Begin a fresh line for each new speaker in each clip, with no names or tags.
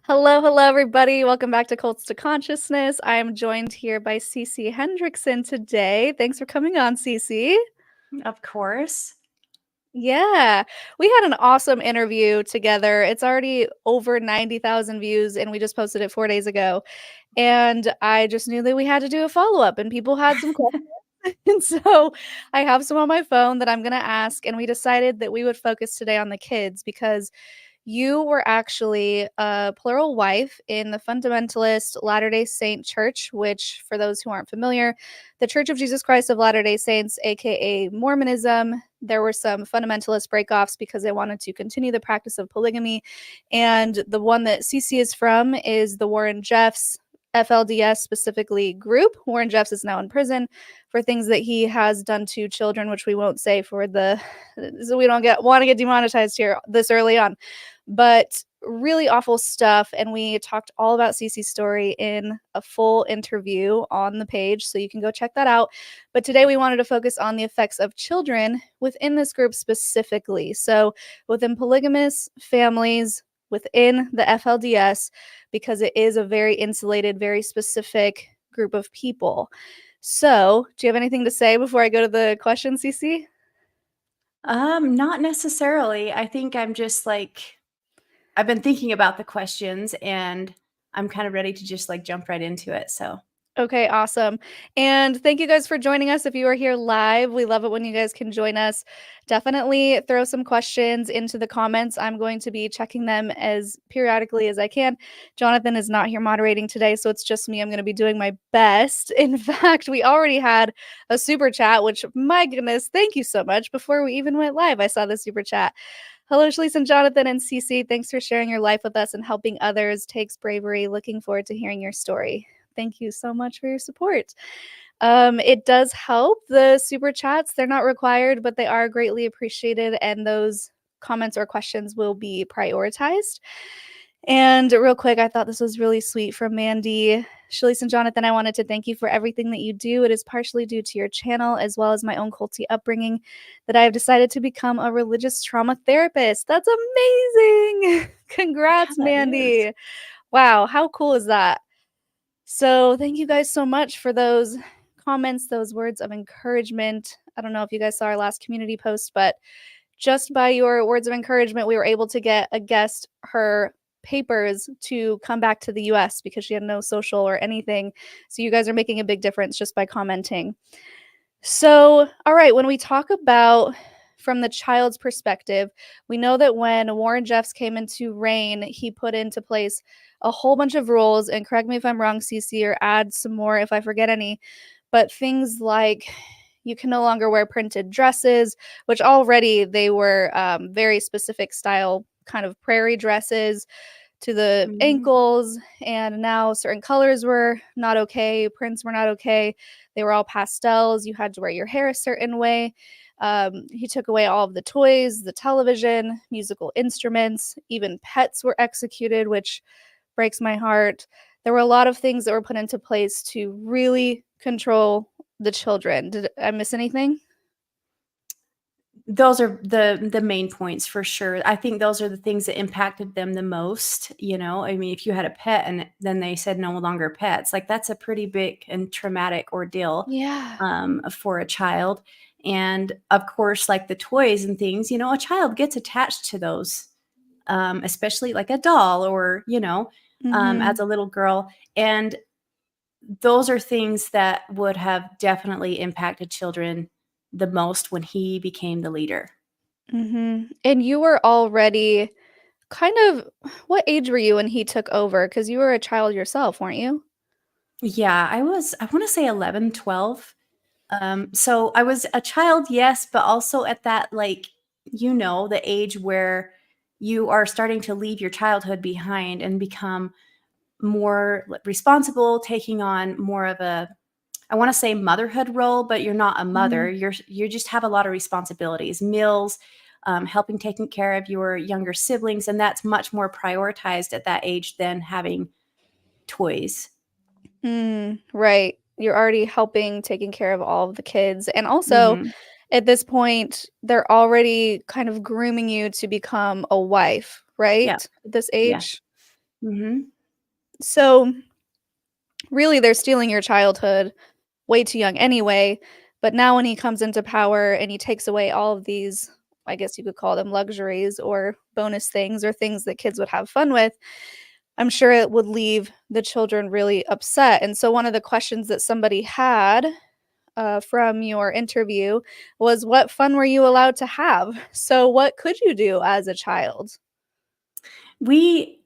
Hello, everybody. Welcome back to Cults to Consciousness. I am joined here by Ceci Hendrickson today. Thanks for coming on, Ceci.
Of course.
Yeah, we had an awesome interview together. It's already over 90,000 views, and we just posted it 4 days ago. And I just knew that we had to do a follow-up, and people had some questions. And so I have some on my phone that I'm going to ask, and we decided that we would focus today on the kids because you were actually a plural wife in the Fundamentalist Latter-day Saint Church, which, for those who aren't familiar, the Church of Jesus Christ of Latter-day Saints, aka Mormonism. There were some fundamentalist breakoffs because they wanted to continue the practice of polygamy. And the one that Cece is from is the Warren Jeffs FLDS specifically group. Warren Jeffs is now in prison for things that he has done to children, which we won't say so we don't want to get demonetized here this early on. But really awful stuff. And we talked all about Cece's story in a full interview on the page, so you can go check that out. But today we wanted to focus on the effects of children within this group specifically. So within polygamous families, within the FLDS, because it is a very insulated, very specific group of people. So, do you have anything to say before I go to the question, Cece?
Not necessarily. I think I'm just I've been thinking about the questions and I'm kind of ready to just jump right into it. So,
Okay, awesome. And thank you guys for joining us. If you are here live, we love it when you guys can join us. Definitely throw some questions into the comments. I'm going to be checking them as periodically as I can. Jonathan is not here moderating today, so it's just me. I'm going to be doing my best. In fact, we already had a super chat, which, my goodness, thank you so much. Before we even went live, I saw the super chat. Hello, Shelise and Jonathan and Cece. Thanks for sharing your life with us and helping others. Takes bravery. Looking forward to hearing your story. Thank you so much for your support. It does help. The super chats, they're not required, but they are greatly appreciated, and those comments or questions will be prioritized. And real quick, I thought this was really sweet from Mandy. Shelise and Jonathan, I wanted to thank you for everything that you do. It is partially due to your channel as well as my own culty upbringing that I have decided to become a religious trauma therapist. That's amazing. Congrats,
yeah, that is.
Mandy. Wow, how cool is that? So thank you guys so much for those comments, those words of encouragement. I don't know if you guys saw our last community post, but just by your words of encouragement, we were able to get a guest her papers to come back to the US because she had no social or anything. So you guys are making a big difference just by commenting. So, all right, when we talk about from the child's perspective, we know that when Warren Jeffs came into reign, he put into place a whole bunch of rules, and correct me if I'm wrong, Cece, or add some more if I forget any, but things like you can no longer wear printed dresses, which already they were very specific style, kind of prairie dresses to the
Mhm.
ankles, and now certain colors were not okay, prints were not okay. They were all pastels. You had to wear your hair a certain way. He took away all of the toys, the television, musical instruments, even pets were executed, which breaks my heart. There were a lot of things that were put into place to really control the children. Did I miss anything?
Those are the main points for sure. I think those are the things that impacted them the most. I mean, if you had a pet and then they said no longer pets, that's a pretty big and traumatic ordeal
Yeah.
for a child. And of course, like the toys and things, a child gets attached to those, especially like a doll or,
Mm-hmm.
as a little girl. And those are things that would have definitely impacted children the most when he became the leader.
Mm-hmm. And you were already kind of, what age were you when he took over? Because you were a child yourself, weren't you?
Yeah, I want to say 11, 12. So I was a child, yes, but also at that, the age where you are starting to leave your childhood behind and become more responsible, taking on more of a, I want to say motherhood role, but you're not a mother.
Mhm.
You just have a lot of responsibilities, meals, helping taking care of your younger siblings, and that's much more prioritized at that age than having toys.
Right. You're already helping taking care of all of the kids. And also,
Hmm.
at this point, they're already kind of grooming you to become a wife, right?
Yeah,
At this
yeah,
age?
Mhm.
So, really, they're stealing your childhood way too young anyway, but now when he comes into power and he takes away all of these, I guess you could call them luxuries or bonus things or things that kids would have fun with, I'm sure it would leave the children really upset. And so one of the questions that somebody had, from your interview was, "What fun were you allowed to have?" So what could you do as a child?
We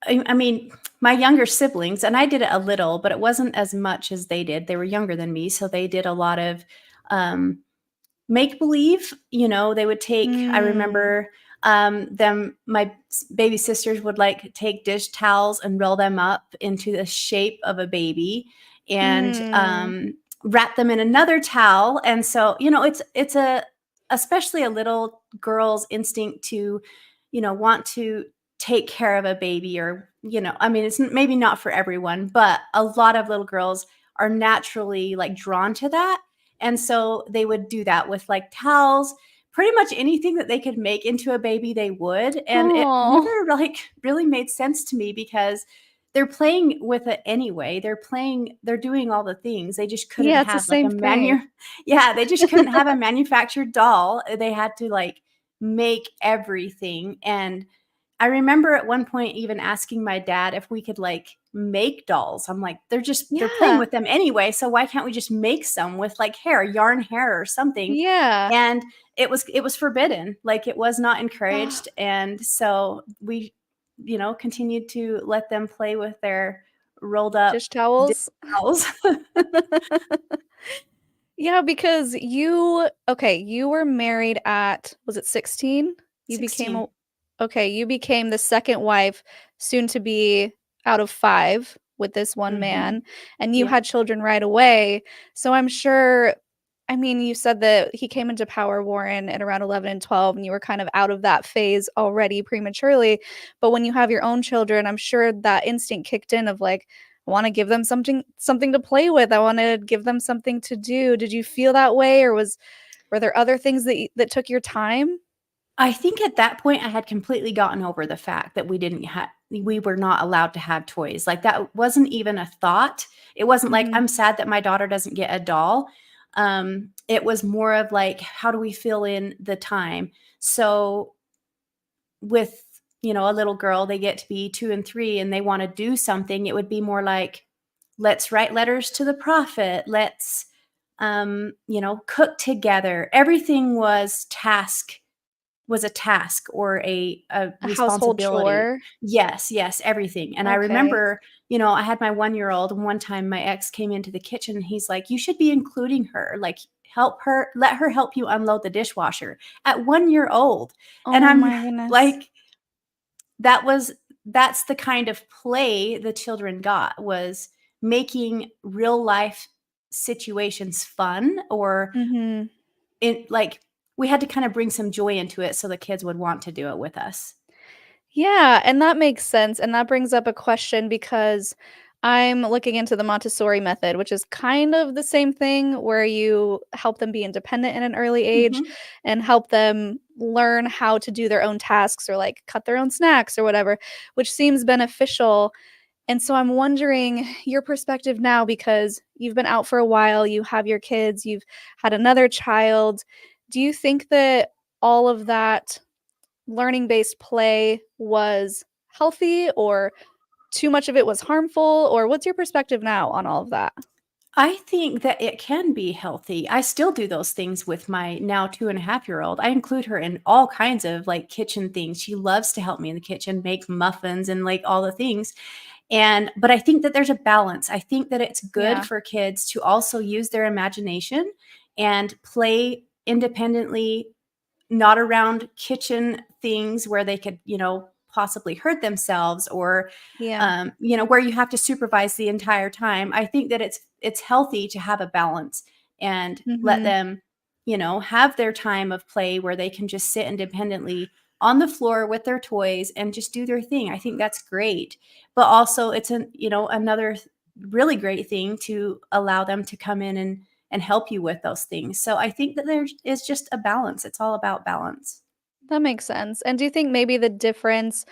I mean, my younger siblings, and I did it a little, but it wasn't as much as they did. They were younger than me, so they did a lot of, um, make believe. They would take, I
Mm.
remember, my baby sisters would like take dish towels and roll them up into the shape of a baby and
Mm.
wrap them in another towel. And so, it's especially a little girl's instinct to, want to take care of a baby, or, I mean, it's maybe not for everyone, but a lot of little girls are naturally like drawn to that. And so they would do that with like towels, pretty much anything that they could make into a baby, they would. And it never
Oh.
like really made sense to me because they're playing with it anyway. They're doing all the things. They just couldn't
Yeah, it's the
have like
same thing.
yeah, they just couldn't have a manufactured doll. They had to like make everything. And I remember at one point even asking my dad if we could like make dolls. I'm like, they're playing
Yeah.
with them anyway, so why can't we just make some with like hair, yarn hair or something?
Yeah.
And it was forbidden. Like it was not encouraged. And so we, continued to let them play with their rolled up
Dish
dish
towels?
towels.
Yeah, because you were married at, was it 16? You became a
16.
Okay, you became the second wife, soon to be, out of 5 with this one
Mhm.
man, and you
Yep.
had children right away, so I'm sure, I mean, you said that he came into power, Warren, at around 11 and 12, and you were kind of out of that phase already prematurely, but when you have your own children, I'm sure that instinct kicked in of, like, "I wanna give them something to play with, I wanna give them something to do." Did you feel that way, or were there other things that took your time?
I think at that point I had completely gotten over the fact that we were not allowed to have toys. Like that wasn't even a thought. It wasn't like
Mhm.
I'm sad that my daughter doesn't get a doll. It was more of like, how do we fill in the time? So with, a little girl, they get to be 2 and 3 and they want to do something, it would be more like, let's write letters to the prophet. Let's, cook together. Everything was a task or a
A household
responsibility.
chore?
Yes, yes, everything. And I
Okay.
remember, I had my 1-year-old, and one time my ex came into the kitchen and he's like, "You should be including her. Like, help her, let her help you unload the dishwasher." At 1 year old. And
Oh
I'm
my goodness.
like, that's the kind of play the children got, was making real life situations fun, or
Mhm.
like we had to kind of bring some joy into it so the kids would want to do it with us.
Yeah, and that makes sense, and that brings up a question because I'm looking into the Montessori method, which is kind of the same thing where you help them be independent in an early age
Mhm.
and help them learn how to do their own tasks or, like, cut their own snacks or whatever, which seems beneficial, and so I'm wondering your perspective now because you've been out for a while, you have your kids, you've had another child. Do you think that all of that learning-based play was healthy or too much of it was harmful, or what's your perspective now on all of that?
I think that it can be healthy. I still do those things with my now 2.5-year-old. I include her in all kinds of like kitchen things. She loves to help me in the kitchen, make muffins and like all the things. But I think that there's a balance. I think that it's good
Yeah.
for kids to also use their imagination and play independently, not around kitchen things where they could, possibly hurt themselves, or,
Yeah.
where you have to supervise the entire time. I think that it's healthy to have a balance and let
Mhm.
them, have their time of play where they can just sit independently on the floor with their toys and just do their thing. I think that's great. But also it's another really great thing to allow them to come in and help you with those things. So I think that there is just a balance. It's all about balance.
That makes sense, and do you think maybe the difference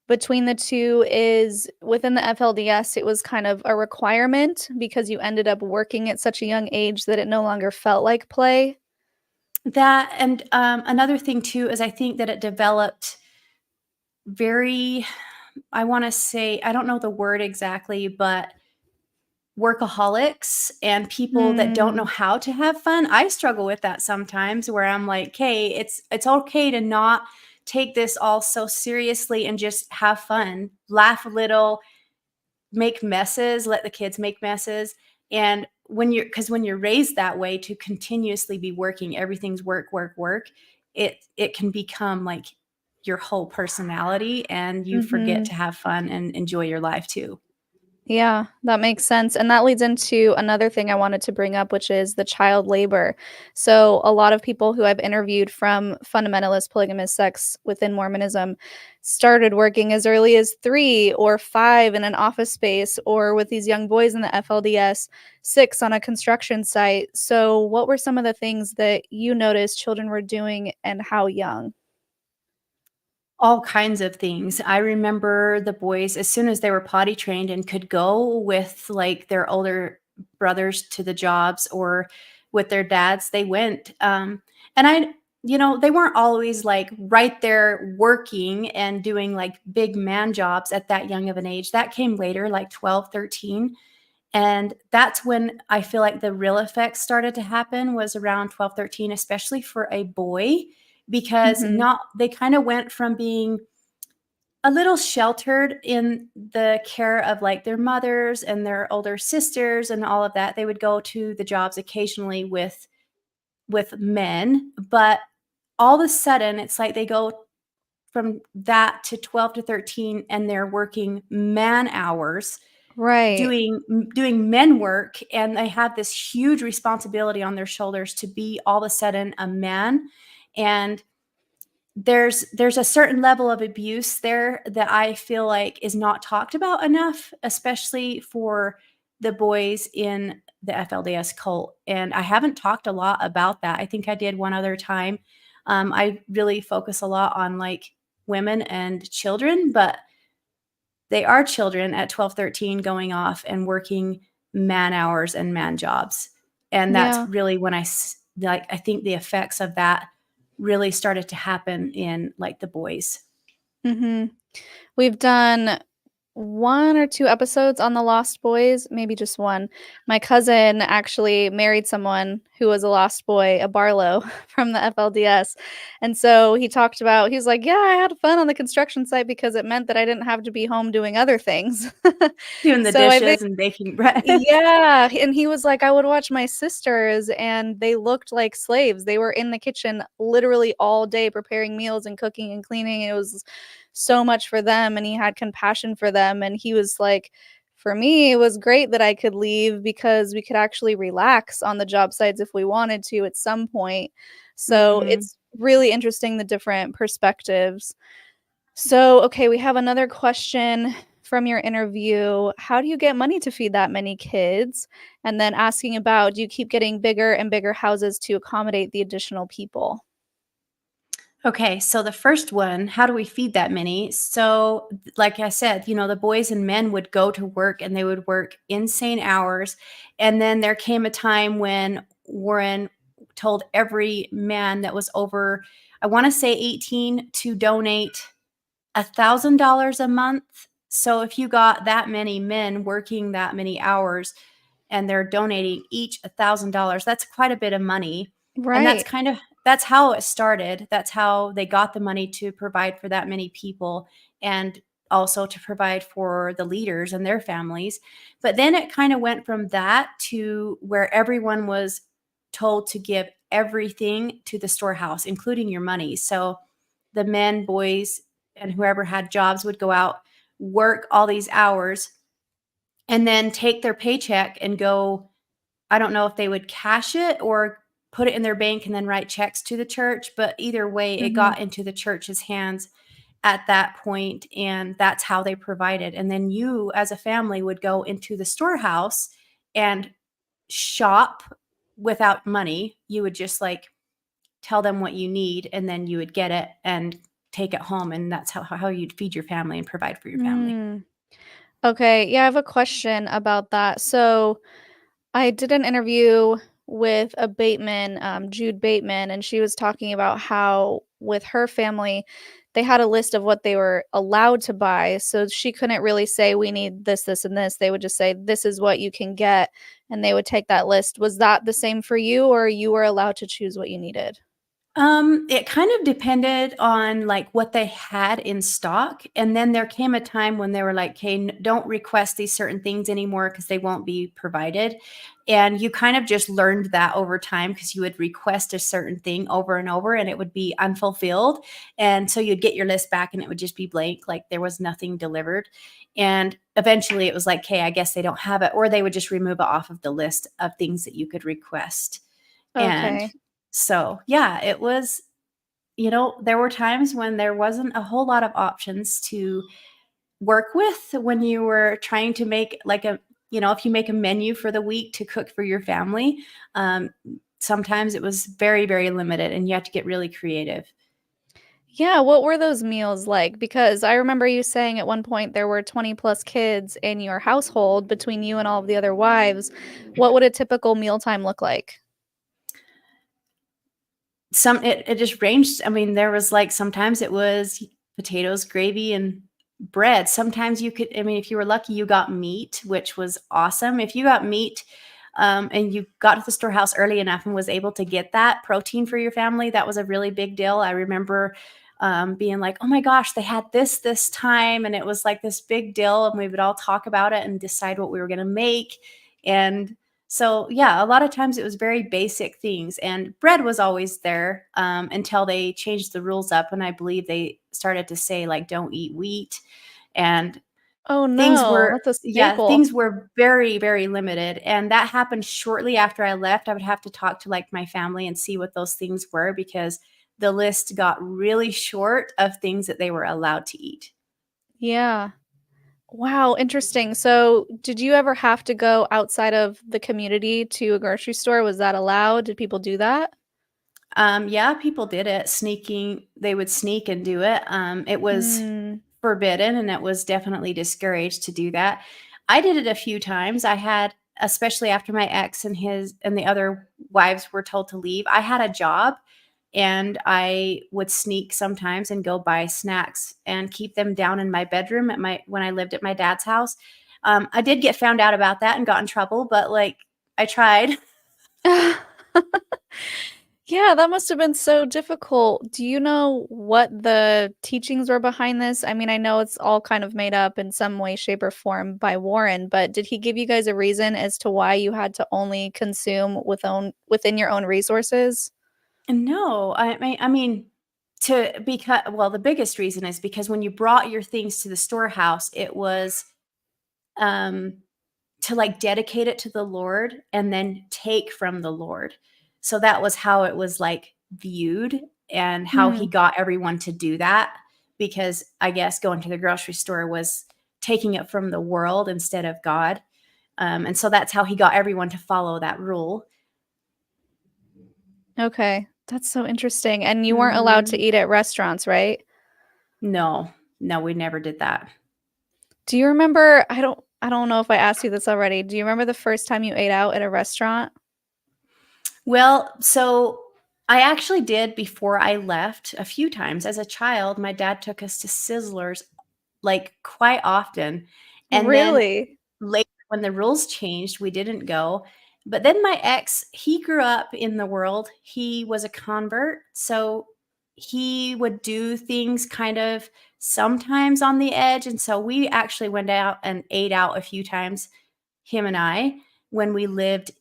between the two is within the FLDS, it was kind of a requirement because you ended up working at such a young age that it no longer felt like play.
That and another thing too is I think that it developed very, I want to say, I don't know the word exactly, but workaholics and people that don't know
Mm,
how to have fun. I struggle with that sometimes where I'm like, "Hey, it's okay to not take this all so seriously and just have fun. Laugh a little, make messes, let the kids make messes." And when you're raised that way to continuously be working, everything's work, work, work, it can become like your whole personality and you forget
mhm.
to have fun and enjoy your life too.
Yeah, that makes sense. And that leads into another thing I wanted to bring up, which is the child labor. So, a lot of people who I've interviewed from fundamentalist polygamist sects within Mormonism started working as early as 3 or 5 in an office space, or with these young boys in the FLDS, 6 on a construction site. So, what were some of the things that you noticed children were doing and how young?
All kinds of things. I remember the boys, as soon as they were potty trained and could go with, like, their older brothers to the jobs or with their dads, they went, and they weren't always, like, right there working and doing, like, big man jobs at that young of an age. That came later, like 12, 13. And that's when I feel like the real effects started to happen was around 12, 13, especially for a boy, because
Mhm.
not they kind of went from being a little sheltered in the care of like their mothers and their older sisters and all of that. They would go to the jobs occasionally with men, but all of a sudden it's like they go from that to 12 to 13 and they're working man hours
Right.
doing men work, and they have this huge responsibility on their shoulders to be all of a sudden a man. And there's a certain level of abuse there that I feel like is not talked about enough, especially for the boys in the FLDS cult. And I haven't talked a lot about that. I think I did one other time. I really focus a lot on like women and children, but they are children at 12, 13 going off and working man hours and man jobs. And that's
Yeah.
really when like, I think the effects of that really started to happen in like the boys.
Mhm. We've done 1 or 2 episodes on the Lost Boys, maybe just 1. My cousin actually married someone who was a lost boy, a Barlow from the FLDS, and so he talked about he was like, "Yeah, I had fun on the construction site because it meant that I didn't have to be home doing other things."
Doing the
So I think
dishes and baking bread.
yeah, and he was like, "I would watch my sisters, and they looked like slaves. They were in the kitchen literally all day preparing meals and cooking and cleaning. It was so much for them, and he had compassion for them, and he was like, "For me, it was great that I could leave because we could actually relax on the job sites if we wanted to at some point." So,
Mhm.
it's really interesting the different perspectives. So, okay, we have another question from your interview. How do you get money to feed that many kids? And then asking about, do you keep getting bigger and bigger houses to accommodate the additional people?
Okay, so the first one, how do we feed that many? So, like I said, the boys and men would go to work and they would work insane hours. And then there came a time when Warren told every man that was over, I want to say 18, to donate $1,000 a month. So, if you got that many men working that many hours and they're donating each $1,000, that's quite a bit of money. And
Right.
that's how it started. That's how they got the money to provide for that many people and also to provide for the leaders and their families. But then it kind of went from that to where everyone was told to give everything to the storehouse, including your money. So the men, boys, and whoever had jobs would go out, work all these hours, and then take their paycheck and go. I don't know if they would cash it or put it in their bank and then write checks to the church, but either way, it
Mhm.
got into the church's hands at that point, and that's how they provided. And then you, as a family, would go into the storehouse and shop without money. You would just like tell them what you need, and then you would get it and take it home, and that's how you'd feed your family and provide for your family.
Mm. Okay, yeah, I have a question about that. So, I did an interview with a Bateman, Jude Bateman, and she was talking about how with her family, they had a list of what they were allowed to buy. So she couldn't really say, we need this, this, and this. They would just say, this is what you can get. And they would take that list. Was that the same for you, or you were allowed to choose what you needed?
It kind of depended on like what they had in stock. And then there came a time when they were like, "Okay, don't request these certain things anymore because they won't be provided." And you kind of just learned that over time because you would request a certain thing over and over and it would be unfulfilled. And so you'd get your list back and it would just be blank, like there was nothing delivered. And eventually it was like, "Okay, I guess they don't have it." Or they would just remove it off of the list of things that you could request. And
Okay.
so, yeah, it was, there were times when there wasn't a whole lot of options to work with when you were trying to make like if you make a menu for the week to cook for your family, um, sometimes it was very, very limited and you had to get really creative.
Yeah, what were those meals like? Because I remember you saying at one point there were 20 plus kids in your household between you and all of the other wives. What would a typical mealtime look like?
It just ranged. I mean, there was like sometimes it was potatoes, gravy, and bread. Sometimes you could, I mean, if you were lucky, you got meat, which was awesome. If you got meat, and you got to the storehouse early enough and was able to get that protein for your family, that was a really big deal. I remember being like, "Oh my gosh, they had this time," and it was like this big deal, and we would all talk about it and decide what we were going to make. And so, yeah, a lot of times it was very basic things, and bread was always there until they changed the rules up, and I believe they started to say like, "Don't eat wheat," and
Oh no, that's a staple.
things were very, very limited, and that happened shortly after I left. I would have to talk to, like, my family and see what those things were because the list got really short of things that they were allowed to eat.
Yeah. Wow, interesting. So, did you ever have to go outside of the community to a grocery store? Was that allowed? Did people do that?
Yeah, people did it, they would sneak and do it. It was
Mm.
forbidden, and it was definitely discouraged to do that. I did it a few times. I had especially after my ex and the other wives were told to leave, I had a job, and I would sneak sometimes and go buy snacks and keep them down in my bedroom when I lived at my dad's house. I did get found out about that and got in trouble, but, like, I tried.
Yeah, that must have been so difficult. Do you know what the teachings were behind this? I mean, I know it's all kind of made up in some way, shape, or form by Warren, but did he give you guys a reason as to why you had to only consume within your own resources?
No, I mean, the biggest reason is because when you brought your things to the storehouse, it was um to like dedicate it to the Lord and then take from the Lord. So that was how it was like viewed and how he
Hmm.
got everyone to do that because I guess going to the grocery store was taking it from the world instead of God. And so that's how he got everyone to follow that rule.
Okay, that's so interesting. And you weren't allowed to
Mhm.
eat at restaurants, right?
No, no, we never did that.
Do you remember I don't know if I asked you this already. Do you remember the first time you ate out at a restaurant?
Well, so I actually did before I left a few times. As a child, my dad took us to Sizzlers like quite often. And then
Really?
later, when the rules changed, we didn't go. But then my ex, he grew up in the world. He was a convert. So he would do things kind of sometimes on the edge. And so we actually went out and ate out a few times, him and I, when we lived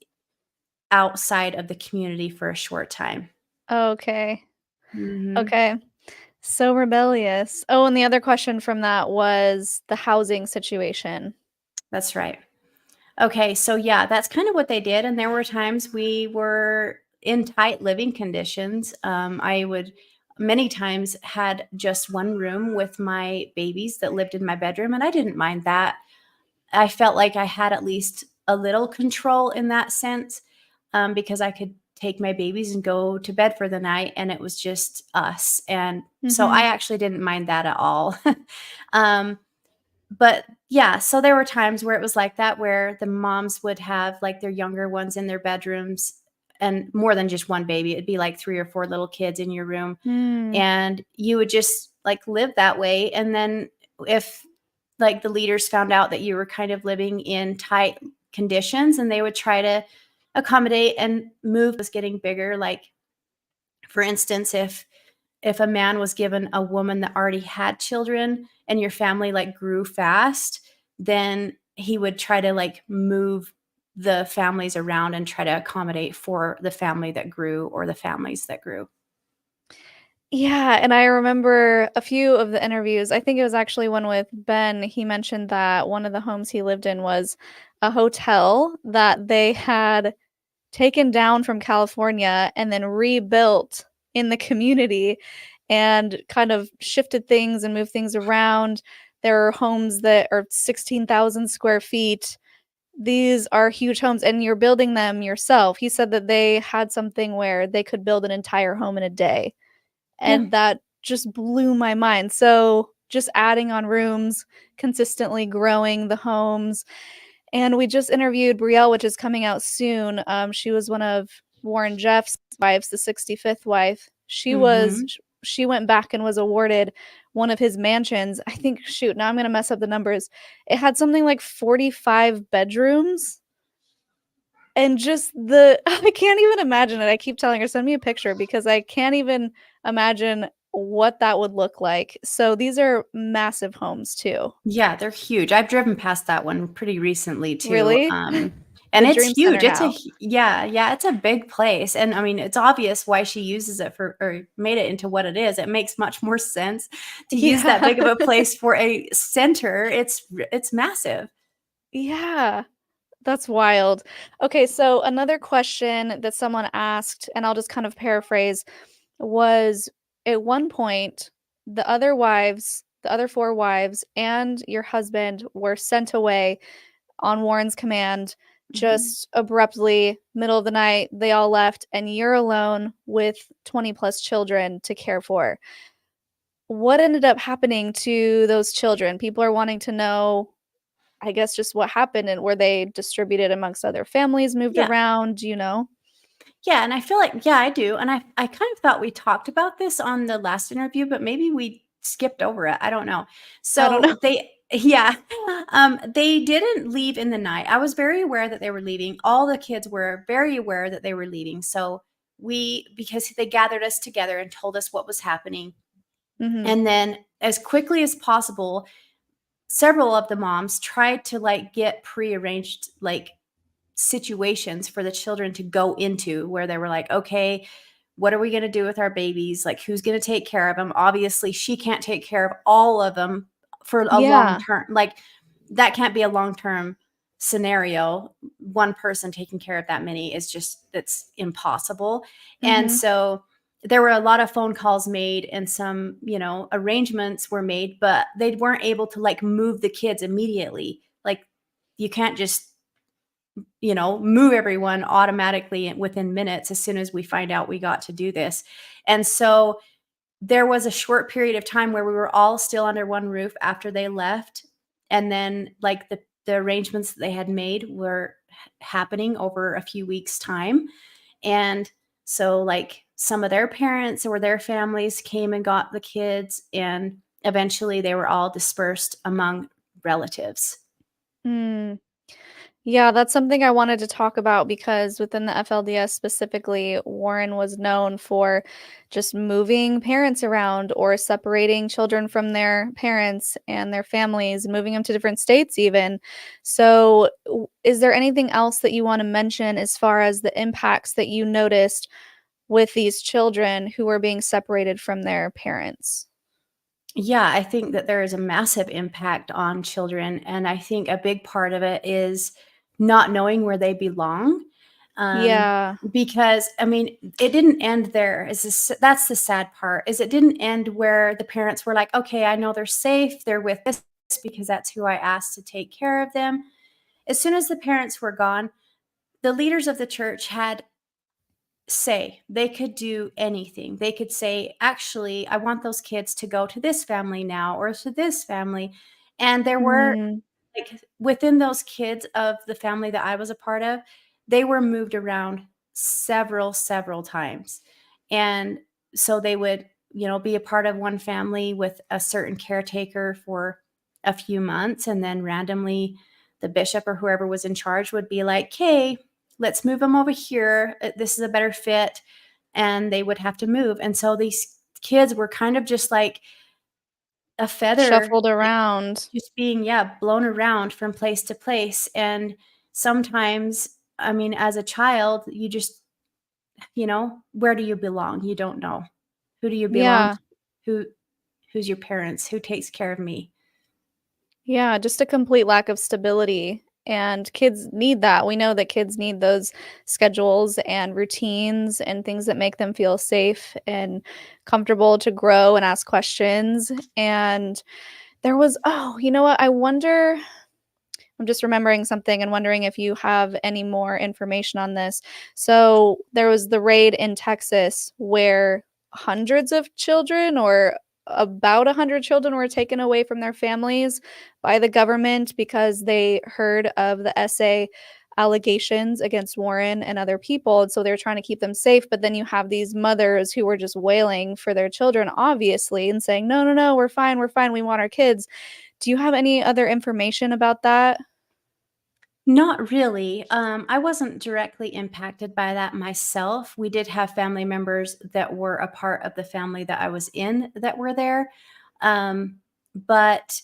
outside of the community for a short time.
Okay.
Mhm.
Okay. So rebellious. Oh, and the other question from that was the housing situation.
That's right. Okay, so yeah, that's kind of what they did, and there were times we were in tight living conditions. I would many times had just one room with my babies that lived in my bedroom, and I didn't mind that. I felt like I had at least a little control in that sense, because I could take my babies and go to bed for the night, and it was just us. And so I
Mhm.
actually didn't mind that at all. um, but yeah, so there were times where it was like that, where the moms would have like their younger ones in their bedrooms, and more than just one baby. It'd be like 3 or 4 little kids in your room,
Mm.
and you would just like live that way. And then if like the leaders found out that you were kind of living in tight conditions, and they would try to accommodate and move was getting bigger. Like, for instance, if a man was given a woman that already had children and your family like grew fast, then he would try to like move the families around and try to accommodate for the family that grew or the families that grew.
Yeah, and I remember a few of the interviews. I think it was actually one with Ben. He mentioned that one of the homes he lived in was a hotel that they had taken down from California and then rebuilt in the community and kind of shifted things and moved things around. There are homes that are 16,000 square feet. These are huge homes, and you're building them yourself. He said that they had something where they could build an entire home in a day,
Yeah.
and that just blew my mind. So, just adding on rooms, consistently growing the homes, and we just interviewed Brielle, which is coming out soon. She was one of Warren Jeff's wives, the 65th wife.
Mm-hmm.
She went back and was awarded one of his mansions. I think, shoot, now I'm gonna mess up the numbers. It had something like 45 bedrooms, and just the I can't even imagine it. I keep telling her, send me a picture, because I can't even imagine what that would look like. So these are massive homes too.
Yeah, they're huge. I've driven past that one pretty recently too.
Really?
And
The
it's
Dream Center
huge.
now.
Yeah, it's a big place. And I mean, it's obvious why she uses it for, or made it into what it is. It makes much more sense to use that
Yeah.
big of a place for a center. It's massive.
Yeah. That's wild. Okay, so another question that someone asked, and I'll just kind of paraphrase, was at one point, the other four wives, and your husband were sent away on Warren's command,
Mhm.
just abruptly, middle of the night, they all left, and you're alone with 20 plus children to care for. What ended up happening to those children? People are wanting to know, I guess, just what happened, and were they distributed amongst other families, moved
Yeah.
around, do you know?
Yeah, and I feel like, yeah, I do. And I kind of thought we talked about this on the last interview, but maybe we skipped over it. I don't know.
I don't know.
So they yeah, they didn't leave in the night. I was very aware that they were leaving. All the kids were very aware that they were leaving. So because they gathered us together and told us what was happening.
Mhm.
And then as quickly as possible, several of the moms tried to like get prearranged like situations for the children to go into, where they were like, okay, what are we going to do with our babies? Like, who's going to take care of them? Obviously, she can't take care of all of them for a long
Yeah.
term. Like, that can't be a long term scenario. One person taking care of that many is just, that's impossible. And
Mhm.
so there were a lot of phone calls made, and some, arrangements were made, but they weren't able to like move the kids immediately. Like, you can't just move everyone automatically within minutes as soon as we find out we got to do this. And so there was a short period of time where we were all still under one roof after they left. And then like the arrangements that they had made were happening over a few weeks time. And so like some of their parents or their families came and got the kids, and eventually they were all dispersed among relatives.
Mm. Yeah, that's something I wanted to talk about, because within the FLDS specifically, Warren was known for just moving parents around or separating children from their parents and their families, moving them to different states even. So, is there anything else that you want to mention as far as the impacts that you noticed with these children who were being separated from their parents?
Yeah, I think that there is a massive impact on children. And I think a big part of it is not knowing where they belong.
Yeah.
Because I mean, it didn't end there. That's the sad part, is it didn't end where the parents were like, okay, I know they're safe. They're with this because that's who I asked to take care of them. As soon as the parents were gone, the leaders of the church had say. They could do anything. They could say, actually, I want those kids to go to this family now or to this family. And there were,
Mhm.
like, within those kids of the family that I was a part of, they were moved around several times. And so they would, be a part of one family with a certain caretaker for a few months. And then randomly, the bishop or whoever was in charge would be like, "Okay, let's move them over here. This is a better fit." And they would have to move. And so these kids were kind of just like a feather,
Shuffled around.
just being, yeah, blown around from place to place. And sometimes, I mean, as a child, you just, where do you belong? You don't know. Who do you belong to?
Yeah.
Who who's your parents? Who takes care of me?
Yeah, just a complete lack of stability, and kids need that. We know that kids need those schedules and routines and things that make them feel safe and comfortable to grow and ask questions, and there was you know what? I'm just remembering something and wondering if you have any more information on this. So, there was the raid in Texas where hundreds of children, or about 100 children, were taken away from their families by the government because they heard of the essay allegations against Warren and other people, and so they're trying to keep them safe, but then you have these mothers who were just wailing for their children, obviously, and saying, "No, no, no, we're fine, we want our kids." Do you have any other information about that?
Not really. I wasn't directly impacted by that myself. We did have family members that were a part of the family that I was in that were there, but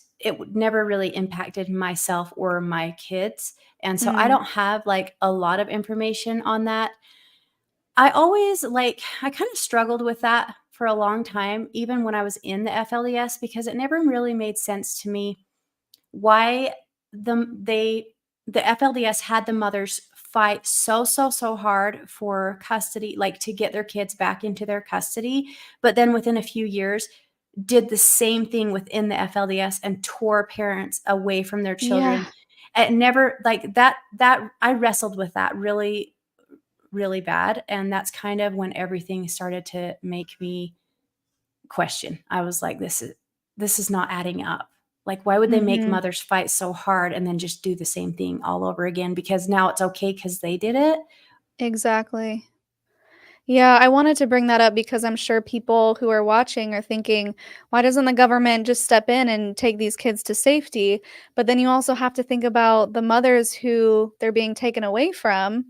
never really impacted myself or my kids. And so I
Mm,
don't have like a lot of information on that. I kind of struggled with that for a long time, even when I was in the FLDS, because it never really made sense to me why they the FLDS had the mothers fight so hard for custody, like to get their kids back into their custody, but then within a few years did the same thing within the FLDS and tore parents away from their
yeah.
children. It never, like, that I wrestled with that really, really bad, and that's kind of when everything started to make me question. I was like, this is not adding up. Like, why would they make
Mhm.
mothers fight so hard and then just do the same thing all over again because now it's okay because they did it?
Exactly. Yeah, I wanted to bring that up because I'm sure people who are watching are thinking, "Why doesn't the government just step in and take these kids to safety?" But then you also have to think about the mothers who they're being taken away from,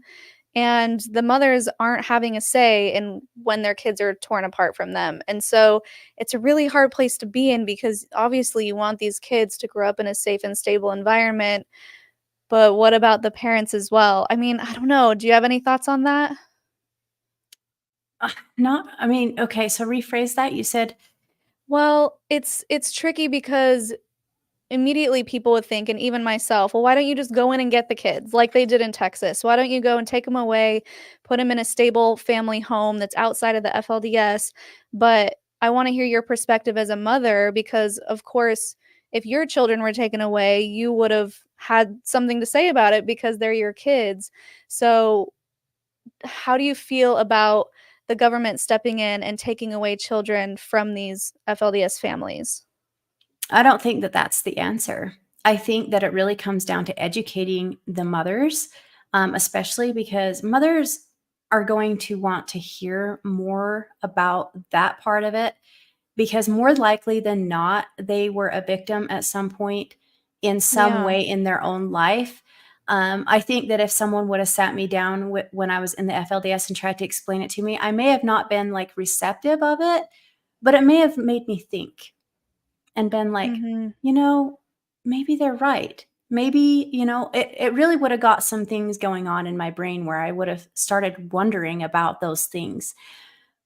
and the mothers aren't having a say in when their kids are torn apart from them. And so it's a really hard place to be in because obviously you want these kids to grow up in a safe and stable environment, but what about the parents as well? I mean, I don't know. Do you have any thoughts on that?
Not, I mean, okay, so rephrase that. You said,
Well, it's tricky because immediately people would think, and even myself, "Well, why don't you just go in and get the kids like they did in Texas? Why don't you go and take them away, put them in a stable family home that's outside of the FLDS?" But I wanna hear your perspective as a mother because, of course, if your children were taken away, you would've had something to say about it because they're your kids. So, how do you feel about the government stepping in and taking away children from these FLDS families?
I don't think that that's the answer. I think that it really comes down to educating the mothers, especially because mothers are going to want to hear more about that part of it because more likely than not, they were a victim at some point in some
Yeah.
way in their own life. I think that if someone would have sat me down when I was in the FLDS and tried to explain it to me, I may have not been like receptive of it, but it may have made me think and been like,
Mhm.
you know, maybe they're right. Maybe, it really would have got some things going on in my brain where I would have started wondering about those things.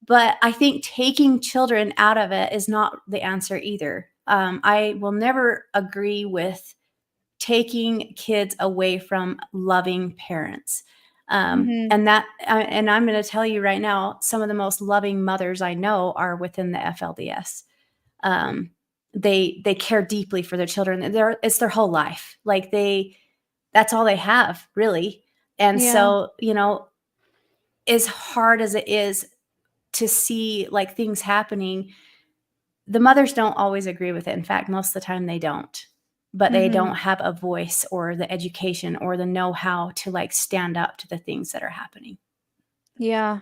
But I think taking children out of it is not the answer either. I will never agree with taking kids away from loving parents.
Mhm.
And I'm going to tell you right now, some of the most loving mothers I know are within the FLDS. Um, they care deeply for their children. It's their whole life. That's all they have, really. And
Yeah.
so, as hard as it is to see like things happening, the mothers don't always agree with it. In fact, most of the time they don't. But they
Mhm.
don't have a voice or the education or the know-how to like stand up to the things that are happening.
Yeah.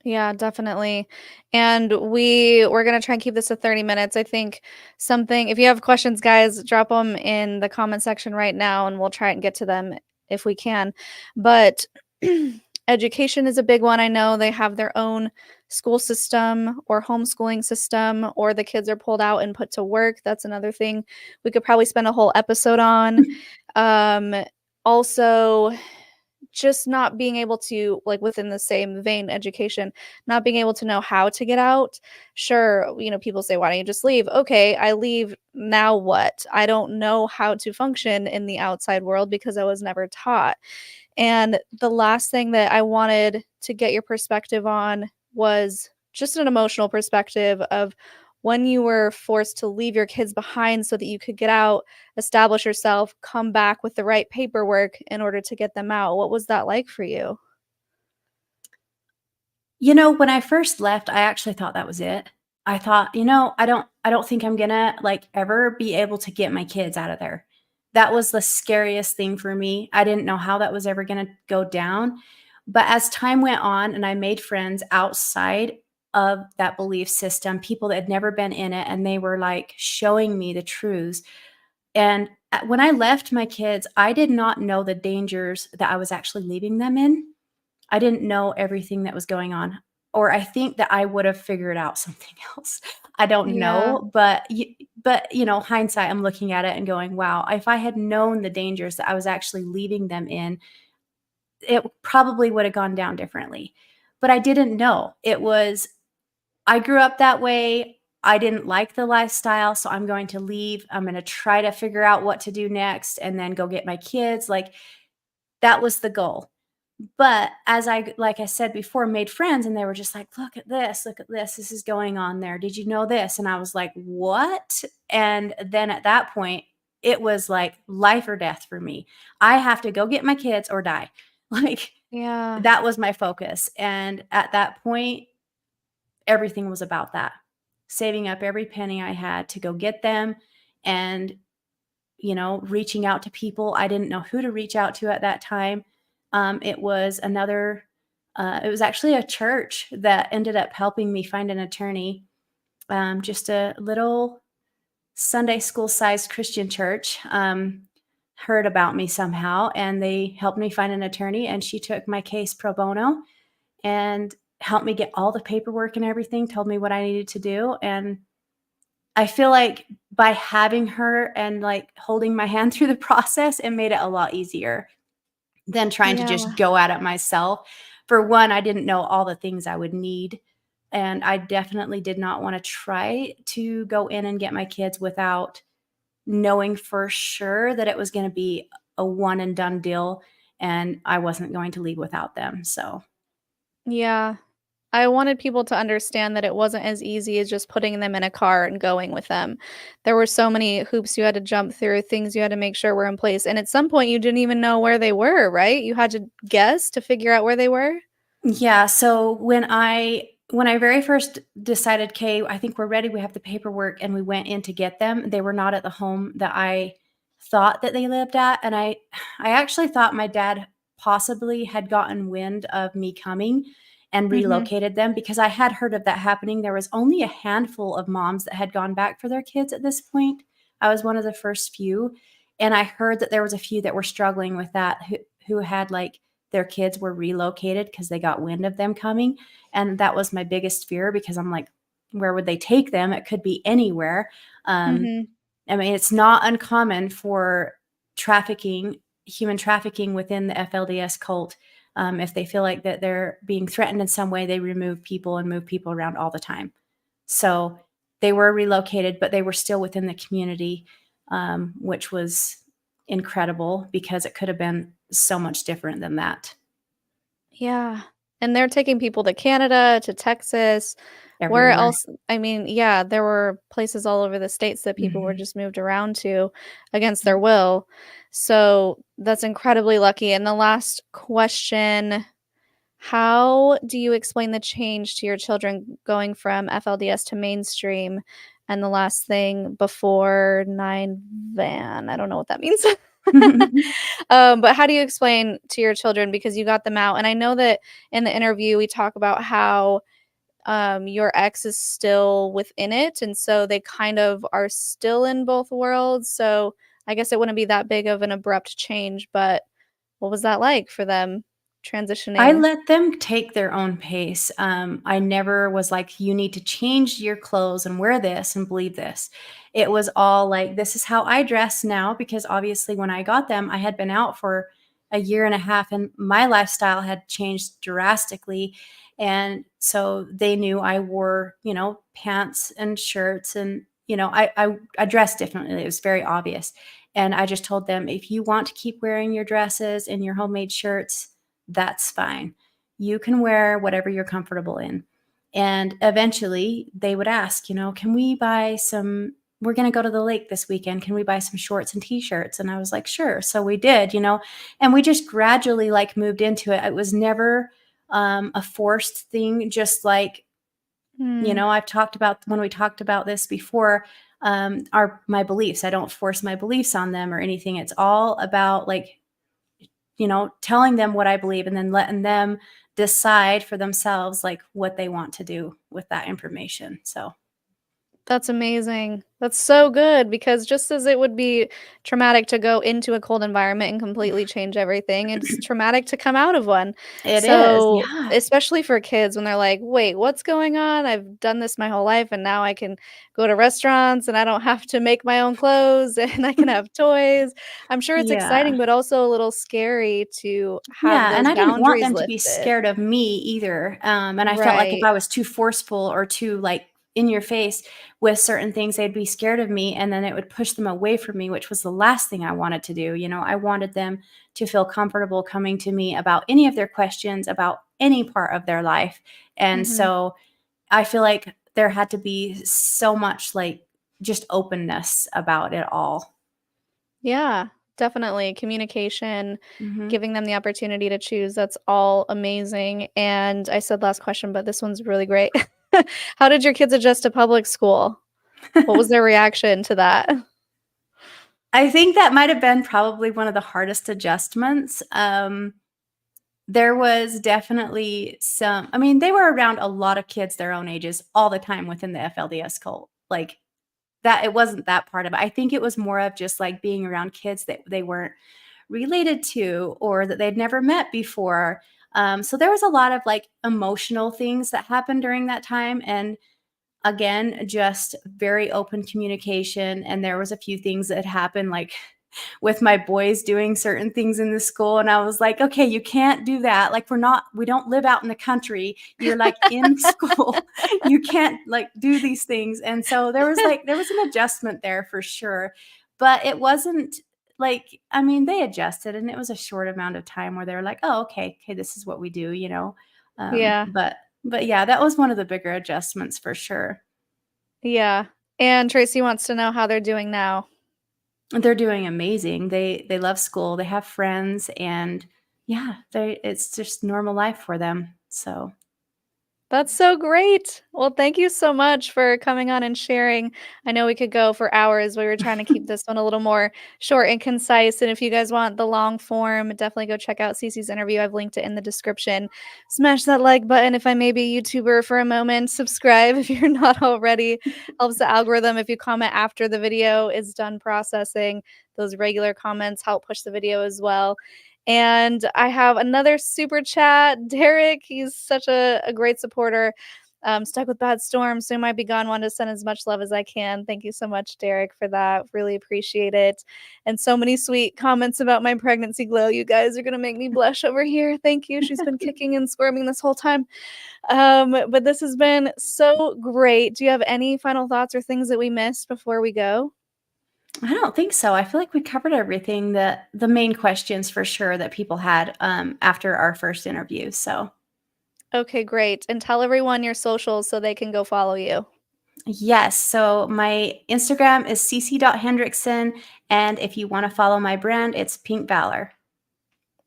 Yeah, definitely. And we're gonna try and keep this to 30 minutes. I think something if you have questions, guys, drop them in the comment section right now, and we'll try and get to them if we can. But education is a big one. I know they have their own school system or homeschooling system, or the kids are pulled out and put to work. That's another thing we could probably spend a whole episode on. Um, also just not being able to like within the same vein education, not being able to know how to get out. Sure, people say, why don't you just leave? Okay, I leave. Now what? I don't know how to function in the outside world because I was never taught. And the last thing that I wanted to get your perspective on was just an emotional perspective of when you were forced to leave your kids behind so that you could get out, establish yourself, come back with the right paperwork in order to get them out. What was that like for you?
When I first left, I actually thought that was it. I thought, I don't think I'm gonna like ever be able to get my kids out of there. That was the scariest thing for me. I didn't know how that was ever gonna go down. But as time went on and I made friends outside of that belief system, people that had never been in it, and they were like showing me the truths. And when I left my kids, I did not know the dangers that I was actually leaving them in. I didn't know everything that was going on, or I think that I would have figured out something else. I don't
Yeah.
know, but hindsight, I'm looking at it and going, "Wow, if I had known the dangers that I was actually leaving them in, it probably would have gone down differently." But I didn't know. I grew up that way. I didn't like the lifestyle, so I'm going to leave. I'm gonna try to figure out what to do next and then go get my kids. Like, that was the goal. But as like I said before, made friends and they were just like, look at this is going on there. Did you know this?" And I was like, "What?" And then at that point, it was like life or death for me. I have to go get my kids or die. Like,
Yeah.
that was my focus. And at that point, everything was about that. Saving up every penny I had to go get them, and reaching out to people. I didn't know who to reach out to at that time. It was it was actually a church that ended up helping me find an attorney. Just a little Sunday school sized Christian church heard about me somehow, and they helped me find an attorney. And she took my case pro bono and helped me get all the paperwork and everything, told me what I needed to do. And I feel like by having her and, like, holding my hand through the process, it made it a lot easier than trying to just
Yeah.
go at it myself. For one, I didn't know all the things I would need, and I definitely did not wanna try to go in and get my kids without knowing for sure that it was gonna be a one and done deal, and I wasn't going to leave without them, so
Yeah. I wanted people to understand that it wasn't as easy as just putting them in a car and going with them. There were so many hoops you had to jump through, things you had to make sure were in place, and at some point, you didn't even know where they were, right? You had to guess to figure out where they were?
yeah, so when I very first decided, "'Kay, I think we're ready, we have the paperwork," and we went in to get them, they were not at the home that I thought that they lived at, and I actually thought my dad possibly had gotten wind of me coming and
Mhm.
relocated them, because I had heard of that happening. There was only a handful of moms that had gone back for their kids at this point. I was one of the first few, and I heard that there was a few that were struggling with that, who had, like, their kids were relocated because they got wind of them coming. And that was my biggest fear, because I'm like, where would they take them? It could be anywhere. Um,
Mhm.
I mean, it's not uncommon for trafficking, human trafficking within the FLDS cult. If they feel like that they're being threatened in some way, they remove people and move people around all the time. So they were relocated, but they were still within the community, which was incredible, because it could have been so much different than that
Yeah, and they're taking people to Canada, to Texas, where
everywhere.
else I mean, yeah, there were places all over the states that people were
Mhm.
just moved around to against
Yep.
their will. So, that's incredibly lucky, and the last question, How do you explain the change to your children going from FLDS to mainstream? And the last thing, before 9 van. I don't know what that means. But how do you explain to your children, because you got them out? And I know that in the interview we talk about how your ex is still within it, and so they kind of are still in both worlds. So I guess it wouldn't be that big of an abrupt change, but what was that like for them
I
transitioning?
let them take their own pace. I never was like, you need to change your clothes and wear this and believe this. It was all like, this is how I dress now, because obviously when I got them, I had been out for a year and a half and my lifestyle had changed drastically. And so they knew I wore, pants and shirts and, I dressed differently. It was very obvious. And I just told them, if you want to keep wearing your dresses and your homemade shirts, that's fine. You can wear whatever you're comfortable in. And eventually they would ask, can we buy some? We're going to go to the lake this weekend. Can we buy some shorts and t-shirts? And I was like, sure. So we did, and we just gradually like moved into it. It was never a forced thing. Just like,
Hmm.
I've talked about when we talked about this before, my beliefs. I don't force my beliefs on them or anything. It's all about like, telling them what I believe and then letting them decide for themselves like what they want to do with that information. So,
That's amazing. That's so good, because just as it would be traumatic to go into a cold environment and completely change everything, it's traumatic to come out of one.
it is.
So,
Yeah.
especially for kids when they're like, "Wait, what's going on? I've done this my whole life and now I can go to restaurants and I don't have to make my own clothes and I can have toys." I'm sure it's
Yeah.
exciting, but also a little scary to have
Yeah, and
those
I didn't want
boundaries
them to be
lifted.
scared of me either, and I felt like if
Right.
I was too forceful or too, like, in your face with certain things, they'd be scared of me, and then it would push them away from me, which was the last thing I wanted to do. I wanted them to feel comfortable coming to me about any of their questions about any part of their life, and
Mhm.
so I feel like there had to be so much, like, just openness about it all.
Yeah, definitely. Communication,
Mhm.
giving them the opportunity to choose, that's all amazing. And I said last question, but this one's really great. How did your kids adjust to public school? What was their reaction to that?
I think that might have been probably one of the hardest adjustments. There was definitely I mean, they were around a lot of kids their own ages all the time within the FLDS cult. Like that, it wasn't that part of it. I think it was more of just like being around kids that they weren't related to or that they'd never met before. So there was a lot of like emotional things that happened during that time. And again, just very open communication. And there was a few things that happened, like with my boys doing certain things in the school. And I was like, okay, you can't do that. Like, we don't live out in the country. You're like in school. You can't like do these things. And so there was an adjustment there for sure. But it wasn't like, I mean, they adjusted and it was a short amount of time where they were like, oh, okay, this is what we do.
Yeah,
But yeah, that was one of the bigger adjustments for sure.
yeah. And Tracy wants to know how they're doing now.
They're doing amazing. They love school, they have friends, and yeah, they it's just normal life for them. So,
That's so great. Well, thank you so much for coming on and sharing. I know we could go for hours. We were trying to keep this one a little more short and concise. And if you guys want the long form, definitely go check out Cece's interview. I've linked it in the description. Smash that like button if I may be a YouTuber for a moment. Subscribe if you're not already. Helps the algorithm. If you comment after the video is done processing, those regular comments help push the video as well. And I have another super chat. Derek, he's such a great supporter. Stuck with bad storm, soon might be gone. Want to send as much love as I can. Thank you so much, Derek, for that. Really appreciate it. And so many sweet comments about my pregnancy glow. You guys are gonna make me blush over here. Thank you. She's been kicking and squirming this whole time. But this has been so great. Do you have any final thoughts or things that we missed before we go?
I don't think so. I feel like we covered everything that the main questions for sure that people had after our first interview. So,
Okay, great. And tell everyone your socials so they can go follow you.
yes. So my Instagram is cc.hendrickson, and if you want to follow my brand, it's Pink Valor.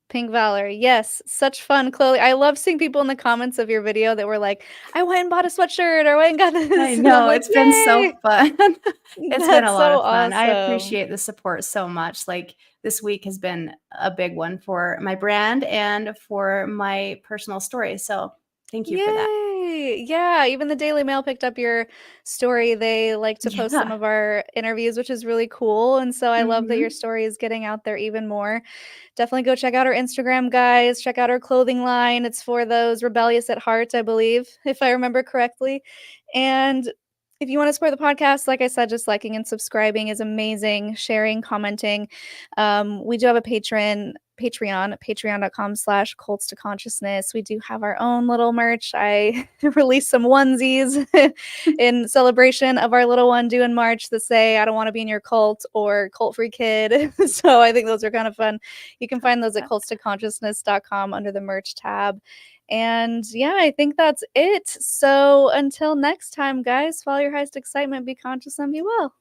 Pink Valor. Yes, such fun clothing. I love seeing people in the comments of your video that were like, "I went and bought a sweatshirt," or "I went and got
I
this," and I'm
know,
like,
it's been so
"Yay!"
fun. It's been a
That's
lot
so
of fun. I
awesome.
appreciate the support so much. Like, this week has been a big one for my brand and for my personal story, so thank you for that.
Yay! Yeah, even the Daily Mail picked up your story. They like to post some
Yeah.
of our interviews, which is really cool, and so I love that your
Mhm.
story is getting out there even more. Definitely go check out our Instagram, guys. Check out our clothing line. It's for those rebellious at heart, I believe, if I remember correctly. And if you want to support the podcast, like I said, just liking and subscribing is amazing. Sharing, commenting. We do have a patreon.com/cults to consciousness. We do have our own little merch. I released some onesies in celebration of our little one due in March that say, "I don't want to be in your cult," or "Cult Free Kid." So I think those are kind of fun. You can find those at cultstoconsciousness.com under the merch tab. And yeah, I think that's it. So until next time, guys, follow your highest excitement, be conscious, and be well.